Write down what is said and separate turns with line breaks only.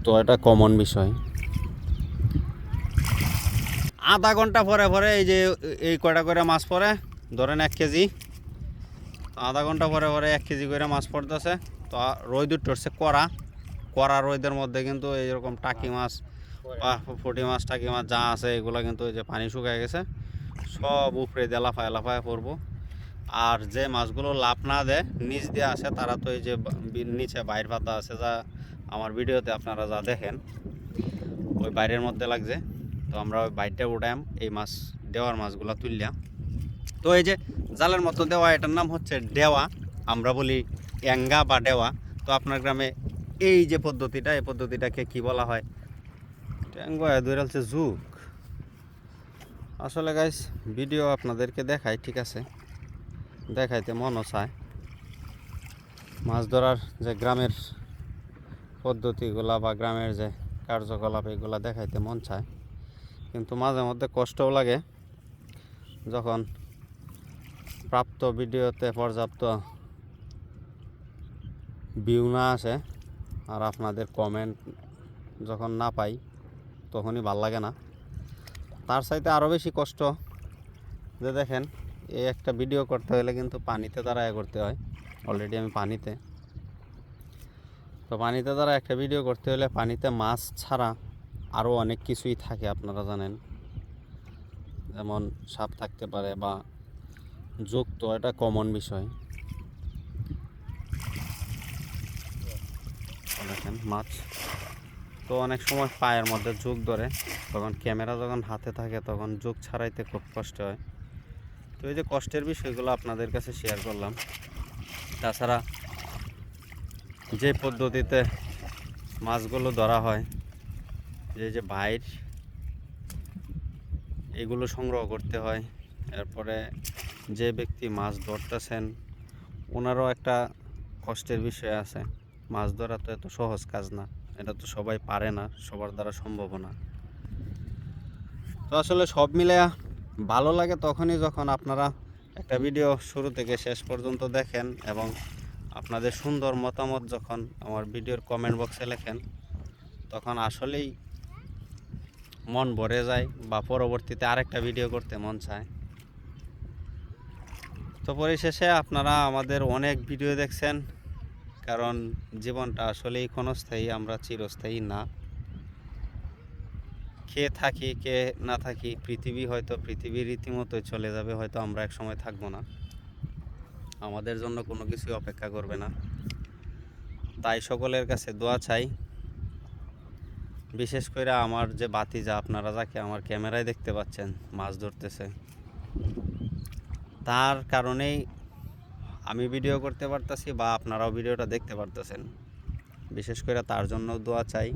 তো এটা কমন বিষয়। আধা ঘন্টা পরে পরে এই যে এই কয়টা করে মাছ পড়ে, ধরেন 1 কেজি। আধা ঘন্টা পরে পরে 1 কেজি করে মাছ পড়তেছে। তো রোদ উঠছে কড়া রোদের মধ্যে কিন্তু এইরকম টাকি মাছ বা পুঁটি মাছ টাকি মাছ যা আছে এগুলো কিন্তু এই যে পানি শুকায় গেছে, সব উপরে দিয়ে লাফায় পড়বো। আর যে মাছগুলো লাভ না দেয় নিচ দিয়ে আসে তারা তো এই যে নিচে বাইর পাতা আছে, যা আমার ভিডিওতে আপনারা যা দেখেন ওই বাইরের মধ্যে লাগছে। তো আমরা ওই বাইরটা উঠাম এই মাছ দেওয়ার মাছগুলো তুললাম। তো এই যে জালের মতো দেওয়া, এটার নাম হচ্ছে ডেওয়া, আমরা বলি অ্যাঙ্গা বা ডেওয়া। তো আপনার গ্রামে এই যে পদ্ধতিটা, এই পদ্ধতিটাকে কি বলা হয়? ট্যাঙ্গো ধরেছে যুগ। আসলে গাইস ভিডিও আপনাদেরকে দেখাই, ঠিক আছে, দেখাইতে মনও চায়। মাছ ধরার যে গ্রামের পদ্ধতিগুলা বা গ্রামের যে কার্যকলাপ এগুলা দেখাইতে মন চায়, কিন্তু মাঝে মধ্যে কষ্টও লাগে যখন প্রাপ্ত ভিডিওতে পর্যাপ্ত ভিউ না আসে আর আপনাদের কমেন্ট যখন না পাই তখনই ভাল লাগে না। তার চাইতে আরও বেশি কষ্ট যে দেখেন এই একটা ভিডিও করতে হলে কিন্তু পানিতে দাঁড়ায় করতে হয়। অলরেডি আমি পানিতে, তো পানিতে দ্বারা একটা ভিডিও করতে হলে পানিতে মাছ ছাড়া আরও অনেক কিছুই থাকে, আপনারা জানেন, যেমন সাপ থাকতে পারে বা যুক্ত, এটা কমন বিষয়। দেখেন মাছ তো অনেক সময় পায়ের মধ্যে যোগ ধরে, তখন ক্যামেরা যখন হাতে থাকে তখন যোগ ছাড়াইতে খুব কষ্ট হয়। তো এই যে কষ্টের বিষয়গুলো আপনাদের কাছে শেয়ার করলাম। তাছাড়া যে পদ্ধতিতে মাছগুলো ধরা হয়, যে বাইর এগুলো সংগ্রহ করতে হয়, এরপরে যে ব্যক্তি মাছ ধরতেছেন ওনারও একটা কষ্টের বিষয় আছে। মাছ ধরা তো এত সহজ কাজ না, এটা তো সবাই পারে না, সবার দ্বারা সম্ভব না। তো আসলে সব মিলে ভালো লাগে তখনই যখন আপনারা একটা ভিডিও শুরু থেকে শেষ পর্যন্ত দেখেন এবং আপনাদের সুন্দর মতামত যখন আমার ভিডিওর কমেন্ট বক্সে লেখেন, তখন আসলেই মন ভরে যায় বা পরবর্তীতে আরেকটা ভিডিও করতে মন চায়। তো পরিশেষে আপনারা আমাদের অনেক ভিডিও দেখছেন, কারণ জীবনটা আসলেই ক্ষণস্থায়ী, আমরা চিরস্থায়ী না। কে থাকি কে না থাকি, পৃথিবী হয়তো পৃথিবীর রীতিমতোই চলে যাবে, হয়তো আমরা এক সময় থাকবো না, আমাদের জন্য কোনো কিছুই অপেক্ষা করবে না। তাই সকলের কাছে দোয়া চাই, বিশেষ করে আমার যে ভাতিজা, আপনারা যাকে আমার ক্যামেরায় দেখতে পাচ্ছেন মাছ ধরতেছে, তার কারণেই আমি ভিডিও করতে পারতাছি বা আপনারাও ভিডিওটা দেখতে পারতেছেন। বিশেষ করে তার জন্য দোয়া চাই।